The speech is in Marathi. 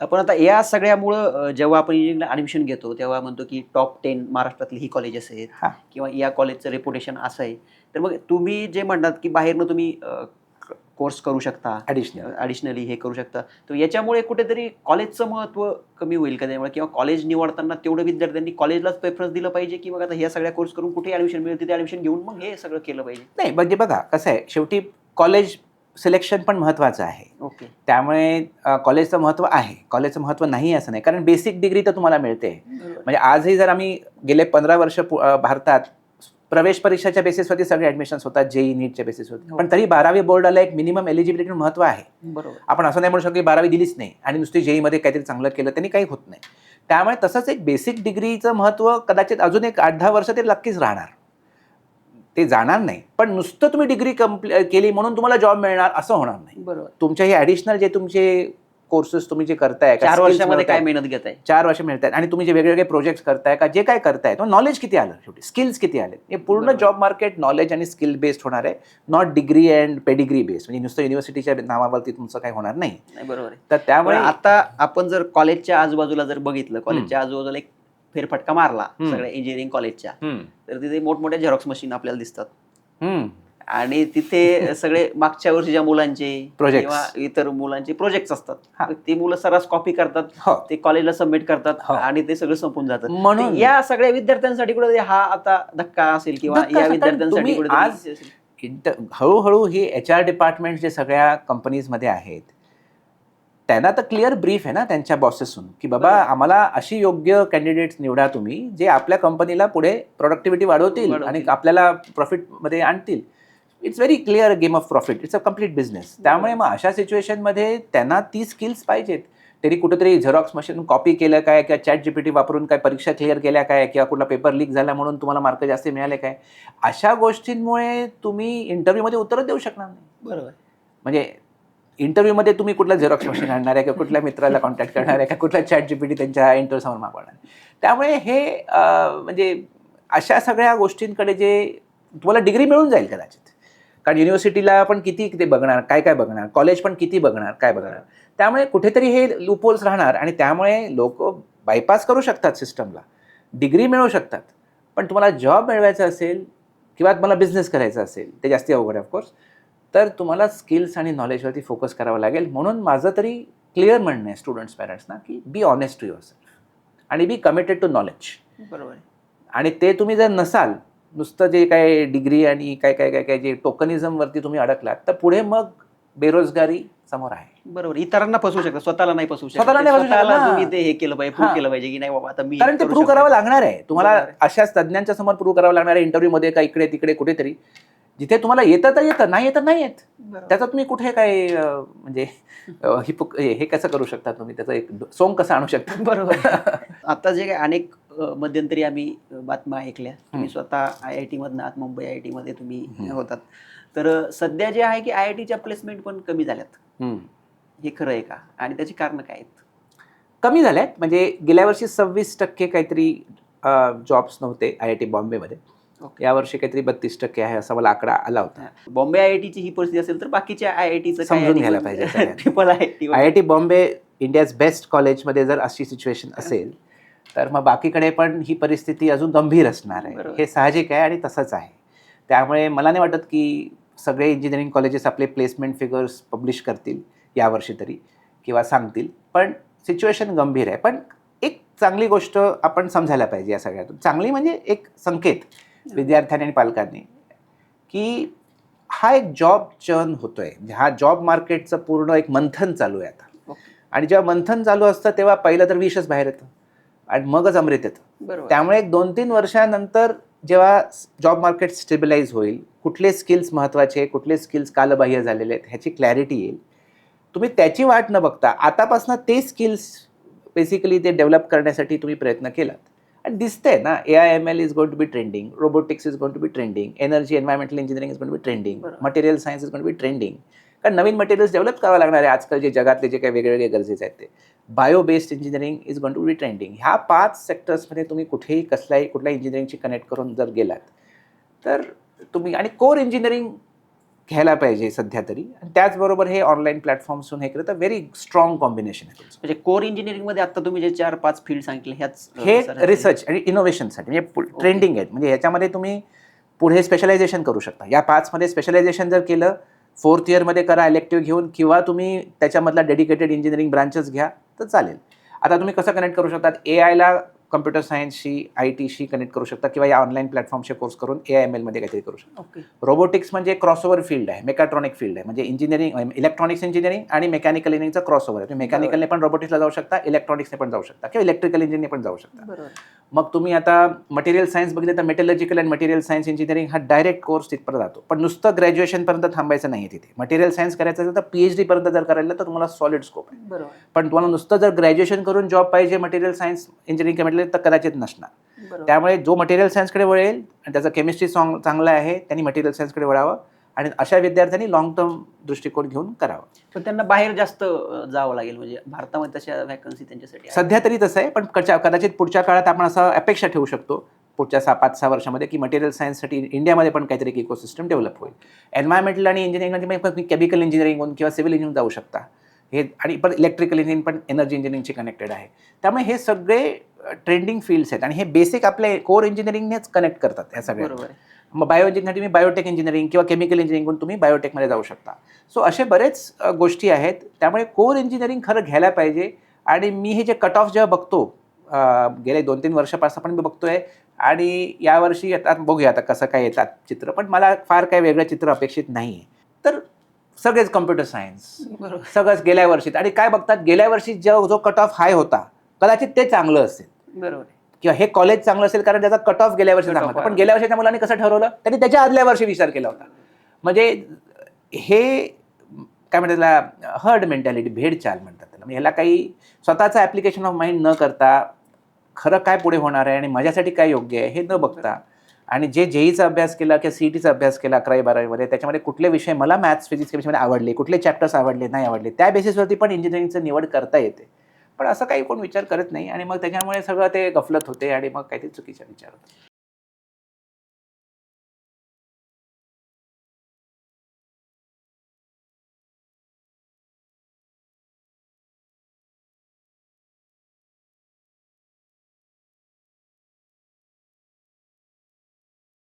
पण आता या सगळ्यामुळं जेव्हा आपण इंजिनिअरिंगला ॲडमिशन घेतो, तेव्हा म्हणतो की टॉप 10 महाराष्ट्रातली ही कॉलेजेस आहेत हां. किंवा या कॉलेजचं रेप्युटेशन असं आहे. तर मग तुम्ही जे म्हणतात की बाहेरनं तुम्ही कोर्स करू शकता, ॲडिशनल. ॲडिशनली हे करू शकता. तर याच्यामुळे कुठेतरी कॉलेजचं महत्त्व कमी होईल का त्यामुळे? किंवा कॉलेज निवडताना तेवढं विद्यार्थ्यांनी कॉलेजलाच प्रेफरन्स दिलं पाहिजे, की मग आता ह्या सगळ्या कोर्स करून कुठे ॲडमिशन मिळेल तिथे ॲडमिशन घेऊन मग हे सगळं केलं पाहिजे? नाही म्हणजे बघा कसं आहे, शेवटी कॉलेज सिलेक्शन पण महत्त्वाचं आहे. ओके. त्यामुळे कॉलेजचं महत्त्व आहे. कॉलेजचं महत्त्व नाही असं नाही. कारण बेसिक डिग्री तर तुम्हाला मिळते. बरोबर. म्हणजे आजही जर आम्ही गेले 15 वर्ष भारतात प्रवेश परीक्षेच्या बेसिसवरती सगळे ॲडमिशन्स होतात, जेईई नीटच्या बेसिसवरती. हो. पण तरी 12वी बोर्डाला एक मिनिमम एलिजिबिलिटी महत्त्व आहे. बरोबर. आपण असं नाही म्हणू शकतो की 12वी दिलीच नाही आणि नुसती जेईमध्ये काहीतरी चांगलं केलं त्यांनी काही होत नाही. त्यामुळे तसंच एक बेसिक डिग्रीचं महत्त्व कदाचित अजून एक 8-10 वर्ष ते नक्कीच राहणार. ते जाणार नाही. पण नुसतं तुम्ही डिग्री केली म्हणून तुम्हाला जॉब मिळणार असं होणार नाही. बरोबर. तुमच्या हे ॲडिशनल जे तुमचे कोर्सेस तुम्ही जे करताय, 4 वर्षामध्ये काय मेहनत घेताय? 4 वर्ष मिळतात आणि तुम्ही जे वेगवेगळे प्रोजेक्ट्स करताय का जे काय करताय, तो नॉलेज किती आलं शेवटी, स्किल्स किती आले. हे पूर्ण बरोबर. जॉब मार्केट नॉलेज आणि स्किल बेस्ड होणार आहे, not degree and pedigree based. म्हणजे नुसतं युनिव्हर्सिटीच्या नावावरती तुमचं काही होणार नाही. नाही, बरोबर आहे. तर पण त्यामुळे आता आपण जर कॉलेजच्या आजूबाजूला जर बघितलं, कॉलेजच्या आजूबाजूला एक फेरफटका मारला सगळ्या इंजिनिअरिंग कॉलेजच्या, तर तिथे मोठमोठ्या झेरॉक्स मशीन आपल्याला दिसतात. आणि तिथे सगळे मागच्या वर्षीच्या मुलांचे Projects. किंवा इतर मुलांचे प्रोजेक्ट्स असतात. हा. तर ती मुलं सर्रास कॉपी करतात, हो. ते कॉलेजला सबमिट करतात हो. आणि ते सगळं संपून जातं. म्हणून- तर या सगळ्या विद्यार्थ्यांसाठी कुठे हा आता धक्का असेल किंवा धक्का या असेल, कारण विद्यार्थ्यांसाठी तुम्ही कुठेतरी आज असेल. हळूहळू ही HR डिपार्टमेंट जे सगळ्या कंपनीजमध्ये आहेत, त्यांना तर क्लिअर ब्रीफ आहे ना त्यांच्या बॉसेसहून, की बाबा बरोबर. आम्हाला अशी योग्य कॅन्डिडेट्स निवडा तुम्ही जे आपल्या कंपनीला पुढे प्रोडक्टिव्हिटी वाढवतील आणि आपल्याला प्रॉफिटमध्ये आणतील. It's very clear game of profit. It's a complete business. त्यामुळे मग अशा सिच्युएशनमध्ये त्यांना ती स्किल्स पाहिजेत. तरी कुठेतरी झेरॉक्स मशीन कॉपी केलं काय किंवा चॅट जीपीटी वापरून काय परीक्षा क्लिअर केल्या काय किंवा कुठला पेपर लीक झाला म्हणून तुम्हाला मार्क जास्त मिळाले काय, अशा गोष्टींमुळे तुम्ही इंटरव्ह्यूमध्ये उत्तरच देऊ शकणार नाही. बरोबर. म्हणजे इंटरव्ह्यूमध्ये तुम्ही कुठला झेरॉक्स मशीन आणणार आहे किंवा कुठल्या मित्राला कॉन्टॅक्ट करणार आहे का कुठला चॅट जीपीटी त्यांच्या इंटरव्ह्यूसमोर मागवणार. त्यामुळे हे म्हणजे अशा सगळ्या गोष्टींकडे जे तुम्हाला डिग्री मिळून जाईल कदाचित, कारण युनिव्हर्सिटीला पण किती ते बघणार, काय काय बघणार, कॉलेज पण किती बघणार, काय बघणार. त्यामुळे कुठेतरी हे लूपहोल्स राहणार आणि त्यामुळे लोक बायपास करू शकतात सिस्टमला, डिग्री मिळवू शकतात. पण तुम्हाला जॉब मिळवायचा असेल किंवा तुम्हाला बिझनेस करायचा असेल, ते जास्ती अवघड आहे ऑफकोर्स, तर तुम्हाला स्किल्स आणि नॉलेजवरती फोकस करावं लागेल. म्हणून माझं तरी क्लिअर म्हणणं आहे स्टुडंट्स पॅरेंट्सना, की बी ऑनेस्ट टू युअरसेल्फ आणि बी कमिटेड टू नॉलेज. बरोबर. आणि ते तुम्ही जर नसाल, नुसतं जे काय डिग्री आणि काय काय काय काय जे टोकनिझमवरती तुम्ही अडकलात, तर पुढे मग बेरोजगारी समोर आहे. बरोबर. इतरांना फसवू शकता, स्वतःला नाही फसवू शकता. स्वतःला नाही फसवू शकत स्वतःला ना. तुम्ही ते हे केलं पाहिजे, प्रूव्ह हां. केलं पाहिजे की नाही बाबा आता मी कारण ते करू प्रूव्ह शकतो. करावं लागणार आहे तुम्हाला. बरोबर आहे. अशाच तज्ज्ञांच्या समोर प्रूव्ह करावं लागणार आहे इंटरव्ह्यूमध्ये का इकडे तिकडे कुठेतरी, जिथे तुम्हाला येतं तर येतं, नाही येतं नाही येत. बरोबर. त्याचा तुम्ही कुठे काय म्हणजे हे कसं करू शकता तुम्ही, त्याचं एक सोंग कसं आणू शकता. बरोबर. आता जे काही अनेक मध्यंतरी आम्ही बातम्या ऐकल्या, तुम्ही स्वतः IIT मधनं आहात, मुंबई IIT मध्ये तुम्ही होतात. तर सध्या जे आहे की IITच्या प्लेसमेंट पण कमी झाल्यात. हे खरं आहे का? आणि त्याची कारणं काय आहेत? कमी झाल्यात. म्हणजे गेल्या वर्षी 26% काहीतरी जॉब्स नव्हते IIT बॉम्बेमध्ये. यावर्षी काहीतरी 32% आहे असा मला आकडा आला होता. बॉम्बे IITची ही परिस्थिती असेल तर बाकीच्या IITचं समजून घ्यायला पाहिजे सगळ्यांनी. Triple IIT IIT Bombay India's best कॉलेजमध्ये जर अशी सिच्युएशन असेल, तर मग बाकीकडे पण ही परिस्थिती अजून गंभीर असणार आहे. बरोबर. हे साहजिक आहे आणि तसंच आहे. त्यामुळे मला नाही वाटत की सगळे इंजिनिअरिंग कॉलेजेस आपले प्लेसमेंट फिगर्स पब्लिश करतील यावर्षी तरी किंवा सांगतील. पण सिच्युएशन गंभीर आहे. पण एक चांगली गोष्ट आपण समजायला पाहिजे या सगळ्यातून. चांगली म्हणजे एक संकेत विद्यार्थ्यांनी आणि पालकांनी, की हा एक जॉब चर्न होतोय. हा जॉब मार्केटचं पूर्ण एक मंथन चालू आहे आता. आणि जेव्हा मंथन चालू असतं तेव्हा पहिलं तर विषच बाहेर येतं आणि मगच अमृत येतं. बरोबर. त्यामुळे एक 2-3 वर्षानंतर जेव्हा जॉब मार्केट स्टेबिलाईज होईल, कुठले स्किल्स महत्त्वाचे, कुठले स्किल्स कालबाह्य झालेले आहेत ह्याची क्लॅरिटी येईल. तुम्ही त्याची वाट न बघता आतापासून ते स्किल्स बेसिकली ते डेव्हलप करण्यासाठी तुम्ही प्रयत्न केलात. आणि दिसतंय ना, AI/ML is going to be trending, robotics is going to be trending, energy environmental engineering is going to be trending, material science is going to be trending. कारण नवीन मटेरियल्स डेव्हलप करावं लागणार आहे आजकाल, जे जगातले जे काही वेगवेगळे गरजेचे आहेत ते. Bio based engineering is going to be trending. ह्या 5 सेक्टर्समध्ये तुम्ही कुठेही कुठल्या इंजिनिअरिंगची कनेक्ट करून जर गेलात तर तुम्ही, आणि कोर इंजिनिअरिंग घ्यायला पाहिजे सध्या तरी. आणि त्याचबरोबर हे ऑनलाईन प्लॅटफॉर्म्सहून हे केलं तर व्हेरी स्ट्रॉंग कॉम्बिनेशन आहे तुमचं. म्हणजे कोर इंजिनिअरिंगमध्ये आता तुम्ही जे 4-5 फील्ड सांगितले ह्याच हे सरांचे- रिसर्च आणि इनोव्हेशनसाठी म्हणजे ट्रेंडिंग आहेत. म्हणजे ह्याच्यामध्ये तुम्ही पुढे स्पेशलायझेशन करू शकता. या 5मध्ये स्पेशलायझेशन जर केलं, 4th इयरमध्ये करा इलेक्टिव्ह घेऊन, किंवा तुम्ही त्याच्यामधला डेडिकेटेड इंजिनिअरिंग ब्रांचेस घ्या तर चालेल. आता तुम्ही कसं कनेक्ट करू शकतात, एआयला कम्प्युटर सायन्सशी IT शी कनेक्ट करू शकता, किंवा या ऑनलाईन प्लॅटफॉर्मचे कोर्स करून AIML मध्ये काहीतरी करू शकता. ओके. रोबोटिक्स म्हणजे क्रॉसओव्हर फील्ड आहे, मेकाट्रॉनिक फील्ड आहे. म्हणजे इंजिनिअरिंग, इलेक्ट्रॉनिक्स इंजिनिअरिंग आणि मेकॅनिकल इंजिनिअरिंगचा क्रॉसओव्हर आहे. तुम्ही मेकॅनिकलने पण रोबोटिक्सला जाऊ शकता, इलेक्ट्रॉनिक्सने पण जाऊ शकता, किंवा इलेक्ट्रिकल इंजिनिअरिंगने पण जाऊ शकता. बरोबर. मग तुम्ही आता मटेरियल सायन्स बघितलं तर metallurgical and material science engineering हा डायरेक्ट कोर्स तिथपर्यंत जातो. पण नुसतं ग्रॅज्युएशनपर्यंत थांबायचं नाही तिथे. मटेरियल सायन्स करायचं असेल तर PhD पर्यंत जर करायला तर तुम्हाला सॉलिड स्कोप आहे. बरोबर. पण तुम्हाला नुसतं जर ग्रॅज्युएशन करून जॉब पाहिजे मटेरियल सायन्स इंजिनिअरिंग म्हटलं तर कदाचित नसणार. बरोबर. त्यामुळे जो मटेरियल सायन्सकडे वळेल आणि त्याचं केमिस्ट्री चांगलं आहे त्यांनी मटेरियल सायन्सकडे वळावं, आणि अशा विद्यार्थ्यांनी लॉंग टर्म दृष्टिकोन घेऊन करावं. पण त्यांना बाहेर जास्त जावं लागेल, म्हणजे भारतामध्ये तशा व्हॅकन्सी त्यांच्यासाठी आहे. सध्या तरी तसं आहे, पण कदाचित पुढच्या काळात आपण असं अपेक्षा ठेवू शकतो पुढच्या 5-6 वर्षामध्ये की मटेरियल सायन्ससाठी इंडियामध्ये पण काहीतरी इकोसिस्टम डेव्हलप होईल. एन्व्हायरमेंटल आणि इंजिनिअरिंगमध्ये केमिकल इंजिनिअरिंग किंवा सिव्हिल इंजिनिअरिंग जाऊ शकता हे, आणि पण इलेक्ट्रिकल इंजिनिअरिंग पण एनर्जी इंजिनिअरिंगशी कनेक्टेड आहे. त्यामुळे हे सगळे ट्रेंडिंग फील्ड्स आहेत आणि हे बेसिक आपले कोर इंजिनिअरिंगनेच कनेक्ट करतात ह्या सगळ्या. बरोबर आहे. मग बायो इंजिनिअरिंग तुम्ही बायोटेक इंजिनिअरिंग किंवा केमिकल इंजिनिअरिंग तुम्ही बायोटेकमध्ये जाऊ शकता. सो असे बरेच गोष्टी आहेत. त्यामुळे कोर इंजिनिअरिंग खरं घ्यायला पाहिजे. आणि मी हे जे कट ऑफ जेव्हा बघतो गेले 2-3 वर्षापासून पण मी बघतोय, आणि यावर्षी आता बघूया आता कसं काय येतात चित्र, पण मला फार काही वेगळं चित्र अपेक्षित नाही आहे. तर सगळेच कम्प्युटर सायन्स बरोबर. सगळंच गेल्या वर्षीत, आणि काय बघतात गेल्या वर्षी जो कट ऑफ हाय होता कदाचित ते चांगलं असेल, बरोबर आहे. किंवा हे कॉलेज चांगलं असेल कारण त्याचा कट ऑफ गेल्या वर्षी चांगला होता. पण गेल्या वर्षी त्या मुलांनी कसं ठरवलं, त्यांनी त्याच्या आदल्या वर्षी विचार केला होता. म्हणजे हे काय म्हणतात त्याला, हर्ड मेंटॅलिटी, भेडचाल म्हणतात त्याला. म्हणजे ह्याला काही स्वतःचं ॲप्लिकेशन ऑफ माइंड न करता खरं काय पुढे होणार आहे आणि माझ्यासाठी काय योग्य आहे हे न बघता, आणि जे JEEचा अभ्यास केला किंवा CETचा अभ्यास केला 11वी-12वीमध्ये, त्याच्यामध्ये कुठले विषय मला मॅथ्स फिजिक्स केमिस्ट्रीमध्ये आवडले, कुठले चॅप्टर्स आवडले नाही आवडले, त्या बेसिसवरती पण इंजिनिअरिंगचं निवड करता येते. पण असं काही कोण विचार करत नाही, आणि मग त्याच्यामुळे सगळं ते गफलत होते आणि मग काहीतरी चुकीचा विचार होतो.